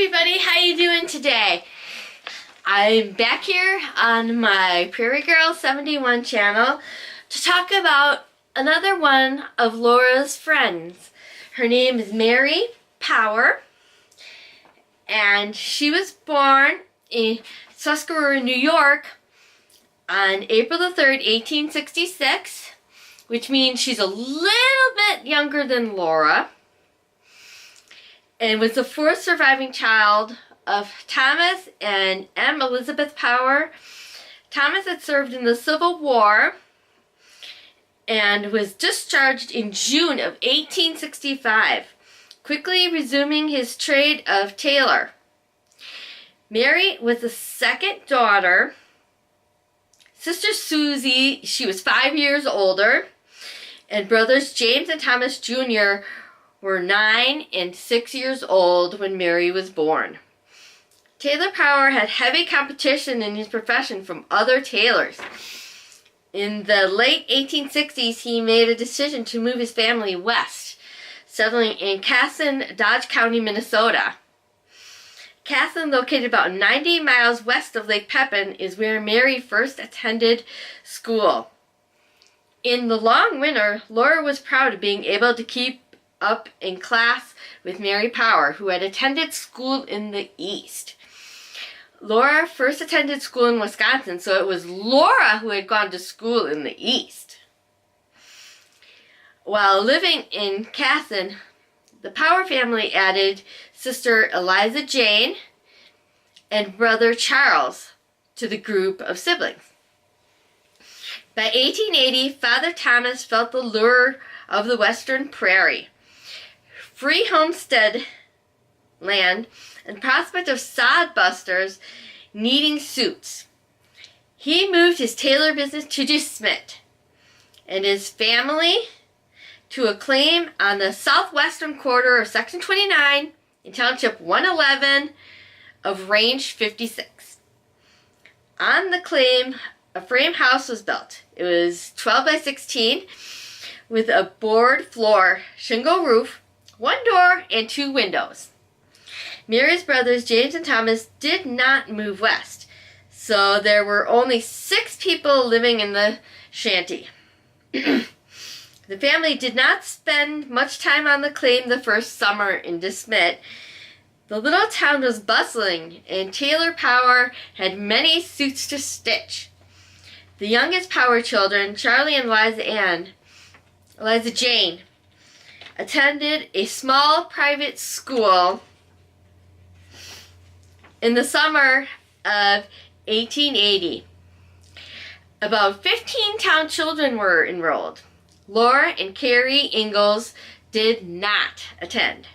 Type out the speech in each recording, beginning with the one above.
everybody, how you doing today? I'm back here on my Prairie Girl 71 channel to talk about another one of Laura's friends. Her name is Mary Power, and she was born in Tuscarora, New York on April the 3rd, 1866, which means she's a little bit younger than Laura, and was the fourth surviving child of Thomas and M. Elizabeth Power. Thomas had served in the Civil War and was discharged in June of 1865, quickly resuming his trade of tailor. Mary was the second daughter. Sister Susie, she was 5 years older, and brothers James and Thomas Jr. were 9 and 6 years old when Mary was born. Taylor Power had heavy competition in his profession from other tailors. In the late 1860s, he made a decision to move his family west, settling in Casson, Dodge County, Minnesota. Casson, located about 90 miles west of Lake Pepin, is where Mary first attended school. In the long winter, Laura was proud of being able to keep up in class with Mary Power, who had attended school in the East. Laura first attended school in Wisconsin, so it was Laura who had gone to school in the East. While living in Casson, the Power family added Sister Eliza Jane and brother Charles to the group of siblings. By 1880, Father Thomas felt the lure of the Western Prairie. Free homestead land and prospect of sodbusters needing suits. He moved his tailor business to DeSmet and his family to a claim on the southwestern quarter of Section 29 in Township 111 of Range 56. On the claim, a frame house was built. It was 12 by 16 with a board floor, shingle roof, 1 door, and 2 windows. Mary's brothers, James and Thomas, did not move west, so there were only 6 people living in the shanty. The family did not spend much time on the claim the first summer in DeSmet. The little town was bustling, and Taylor Power had many suits to stitch. The youngest Power children, Charlie and Eliza Jane, attended a small private school in the summer of 1880. About 15 town children were enrolled. Laura and Carrie Ingalls did not attend.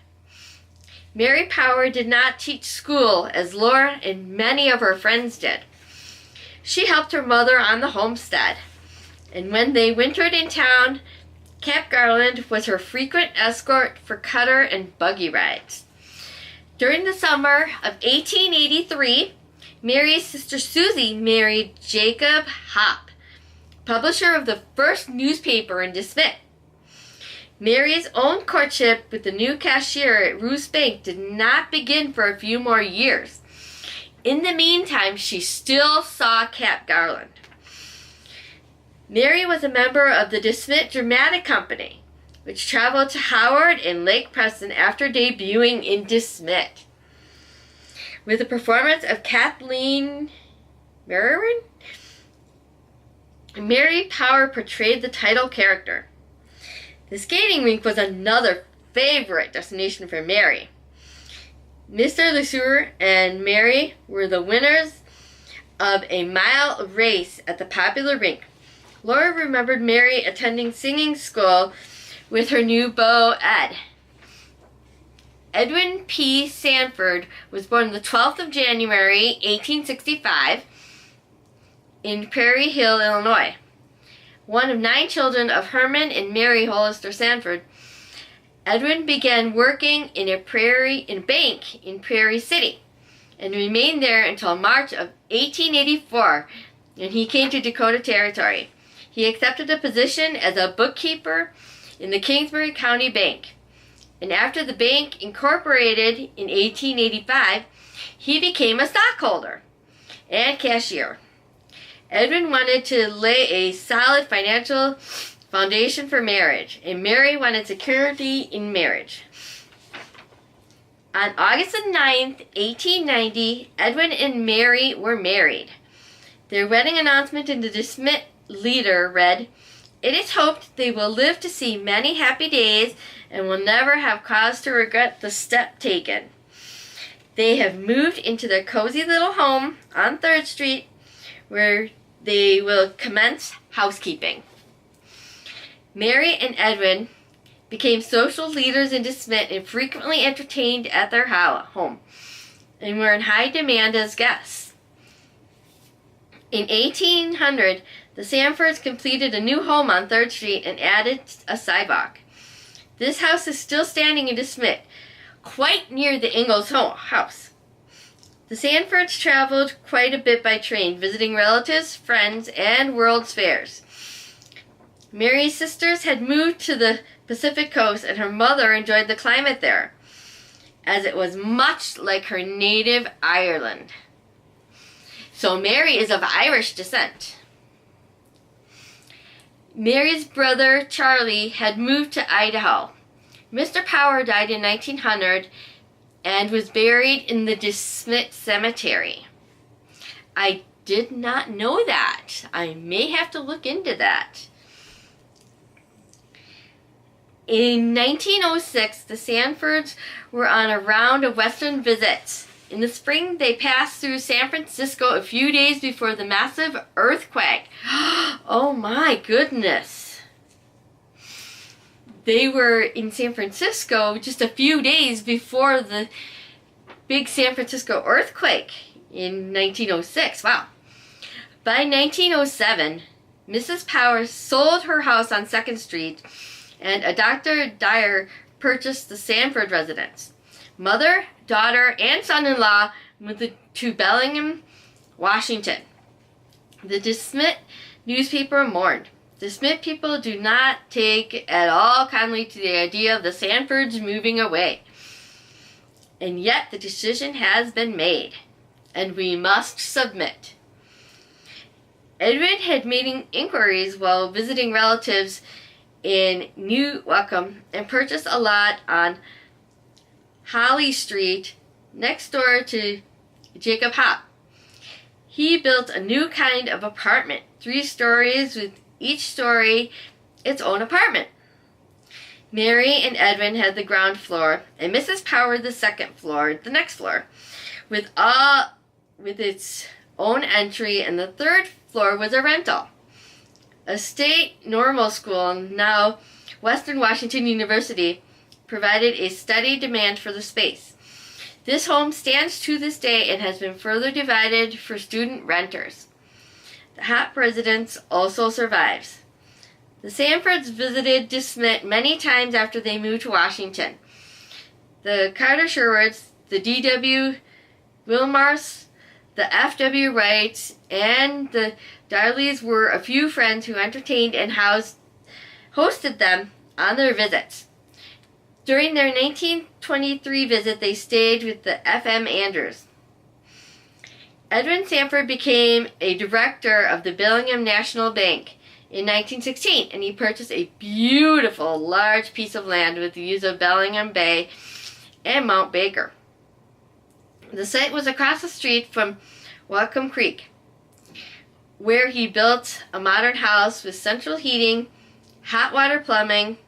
Mary Power did not teach school as Laura and many of her friends did. She helped her mother on the homestead, and when they wintered in town, Cap Garland was her frequent escort for cutter and buggy rides. During the summer of 1883, Mary's sister Susie married Jacob Hopp, publisher of the first newspaper in DeSmet. Mary's own courtship with the new cashier at Roos Bank did not begin for a few more years. In the meantime, she still saw Cap Garland. Mary was a member of the DeSmet Dramatic Company, which traveled to Howard and Lake Preston after debuting in DeSmet. With the performance of Kathleen Merriman, Mary Power portrayed the title character. The skating rink was another favorite destination for Mary. Mr. LeSueur and Mary were the winners of a mile race at the popular rink. Laura remembered Mary attending singing school with her new beau, Ed. Edwin P. Sanford was born the 12th of January, 1865, in Prairie Hill, Illinois. One of 9 children of Herman and Mary Hollister Sanford, Edwin began working in a bank in Prairie City and remained there until March of 1884 when he came to Dakota Territory. He accepted a position as a bookkeeper in the Kingsbury County Bank. and after the bank incorporated in 1885, he became a stockholder and cashier. Edwin wanted to lay a solid financial foundation for marriage, and Mary wanted security in marriage. On August 9th, 1890, Edwin and Mary were married. Their wedding announcement in the DeSmet Leader read, "It is hoped they will live to see many happy days and will never have cause to regret the step taken." They have moved into their cozy little home on 3rd Street, where they will commence housekeeping. Mary and Edwin became social leaders in DeSmet and frequently entertained at their home, and were in high demand as guests. In 1800, the Sanfords completed a new home on 3rd Street and added a sidewalk. This house is still standing in DeSmet, quite near the Ingalls house. The Sanfords traveled quite a bit by train, visiting relatives, friends, and World's Fairs. Mary's sisters had moved to the Pacific Coast, and her mother enjoyed the climate there, as it was much like her native Ireland. So Mary is of Irish descent. Mary's brother Charlie had moved to Idaho. Mr. Power died in 1900 and was buried in the DeSmet Cemetery. I did not know that. I may have to look into that. In 1906, the Sanfords were on a round of Western visits. In the spring, they passed through San Francisco a few days before the massive earthquake. Oh my goodness. They were in San Francisco just a few days before the big San Francisco earthquake in 1906. Wow. By 1907, Mrs. Powers sold her house on 2nd Street, and a Dr. Dyer purchased the Sanford residence. Mother, daughter, and son-in-law moved to Bellingham, Washington. The DeSmet newspaper mourned. DeSmet people do not take at all kindly to the idea of the Sanfords moving away. And yet the decision has been made, and we must submit. Edwin had made inquiries while visiting relatives in New Welcome and purchased a lot on Holly Street next door to Jacob Hopp. He built a new kind of apartment, 3 stories with each story its own apartment. Mary and Edwin had the ground floor, and Mrs. Power the 2nd floor, the next floor, with its own entry, and the 3rd floor was a rental. A state normal school, now Western Washington University, provided a steady demand for the space. This home stands to this day and has been further divided for student renters. The Hopp residence also survives. The Sanfords visited DeSmet many times after they moved to Washington. The Carter Sherwoods, the D.W. Wilmars, the F.W. Wrights, and the Darleys were a few friends who entertained and hosted them on their visits. During their 1923 visit, they stayed with the F.M. Andrews. Edwin Sanford became a director of the Bellingham National Bank in 1916, and he purchased a beautiful large piece of land with views of Bellingham Bay and Mount Baker. The site was across the street from Whatcom Creek, where he built a modern house with central heating, hot water plumbing,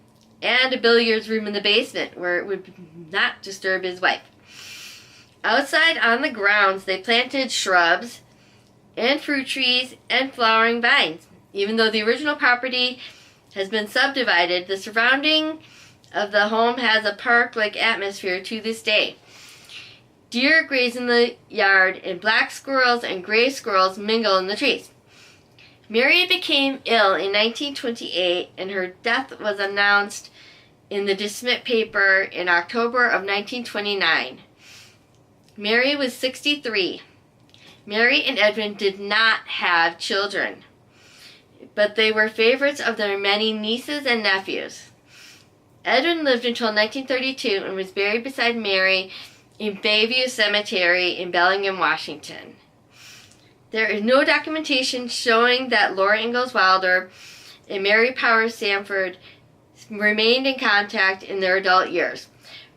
and a billiards room in the basement where it would not disturb his wife. Outside on the grounds, they planted shrubs and fruit trees and flowering vines. Even though the original property has been subdivided, the surrounding of the home has a park-like atmosphere to this day. Deer graze in the yard, and black squirrels and gray squirrels mingle in the trees. Mary became ill in 1928, and her death was announced in the DeSmet paper in October of 1929. Mary was 63. Mary and Edwin did not have children, but they were favorites of their many nieces and nephews. Edwin lived until 1932 and was buried beside Mary in Bayview Cemetery in Bellingham, Washington. There is no documentation showing that Laura Ingalls Wilder and Mary Powers Sanford remained in contact in their adult years.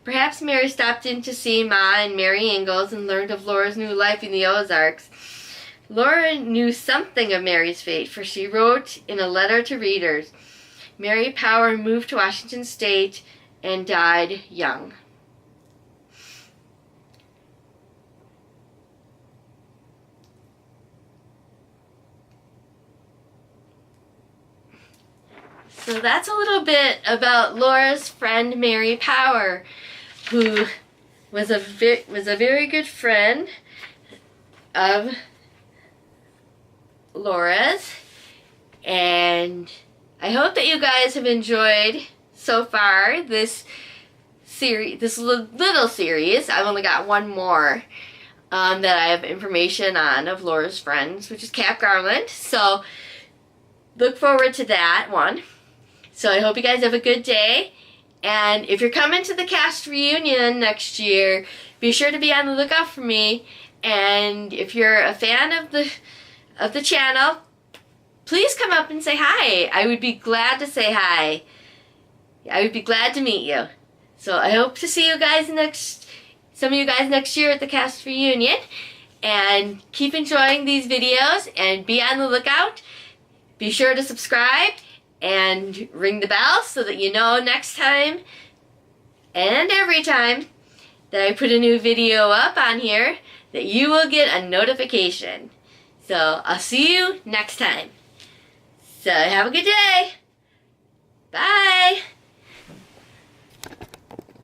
Perhaps Mary stopped in to see Ma and Mary Ingalls and learned of Laura's new life in the Ozarks. Laura knew something of Mary's fate, for she wrote in a letter to readers, Mary Power moved to Washington State and died young. So that's a little bit about Laura's friend Mary Power, who was a very good friend of Laura's, and I hope that you guys have enjoyed so far this series, this little series. I've only got one more that I have information on of Laura's friends, which is Cap Garland. So look forward to that one. So I hope you guys have a good day. And if you're coming to the cast reunion next year, be sure to be on the lookout for me. And if you're a fan of the channel, please come up and say hi. I would be glad to say hi. I would be glad to meet you. So I hope to see you guys some of you guys next year at the cast reunion. And keep enjoying these videos and be on the lookout. Be sure to subscribe and ring the bell so that you know next time and every time that I put a new video up on here that you will get a notification. So I'll see you next time. So have a good day. Bye.